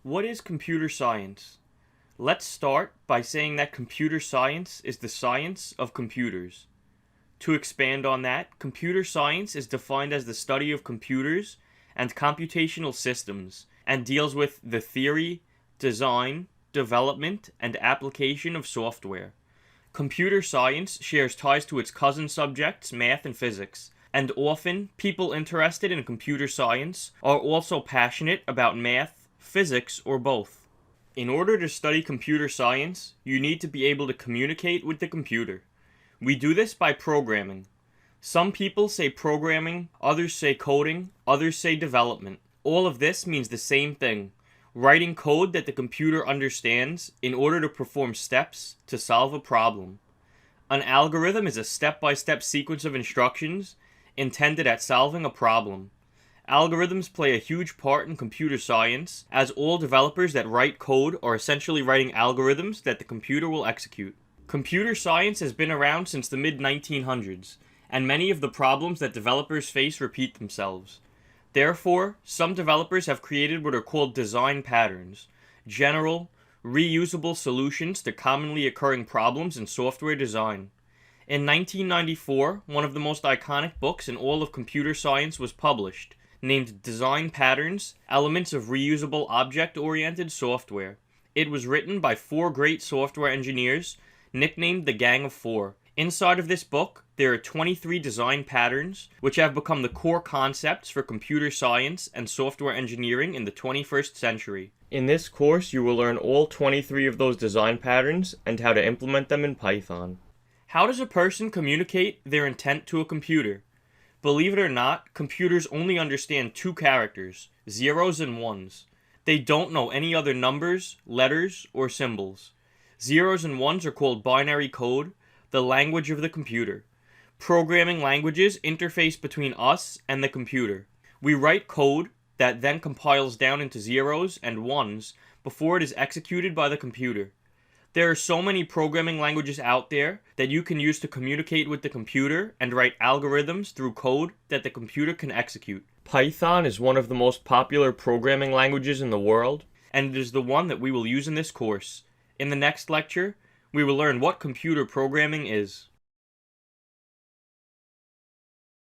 What is computer science? Let's start by saying that computer science is the science of computers. To expand on that, computer science is defined as the study of computers and computational systems, and deals with the theory, design, development, and application of software. Computer science shares ties to its cousin subjects, math and physics, and often people interested in computer science are also passionate about math, physics, or both. In order to study computer science, you need to be able to communicate with the computer. We do this by programming. Some people say programming, others say coding, others say development. All of this means the same thing: writing code that the computer understands in order to perform steps to solve a problem. An algorithm is a step-by-step sequence of instructions intended at solving a problem. Algorithms play a huge part in computer science, as all developers that write code are essentially writing algorithms that the computer will execute. Computer science has been around since the mid-1900s, and many of the problems that developers face repeat themselves. Therefore, some developers have created what are called design patterns, general, reusable solutions to commonly occurring problems in software design. In 1994, one of the most iconic books in all of computer science was published, named Design Patterns: Elements of Reusable Object-Oriented Software. It was written by 4 great software engineers, nicknamed the Gang of Four. Inside of this book, there are 23 design patterns, which have become the core concepts for computer science and software engineering in the 21st century. In this course, you will learn all 23 of those design patterns and how to implement them in Python. How does a person communicate their intent to a computer? Believe it or not, computers only understand 2 characters, zeros and ones. They don't know any other numbers, letters, or symbols. Zeros and ones are called binary code, the language of the computer. Programming languages interface between us and the computer. We write code that then compiles down into zeros and ones before it is executed by the computer. There are so many programming languages out there that you can use to communicate with the computer and write algorithms through code that the computer can execute. Python is one of the most popular programming languages in the world, and it is the one that we will use in this course. In the next lecture, we will learn what computer programming is.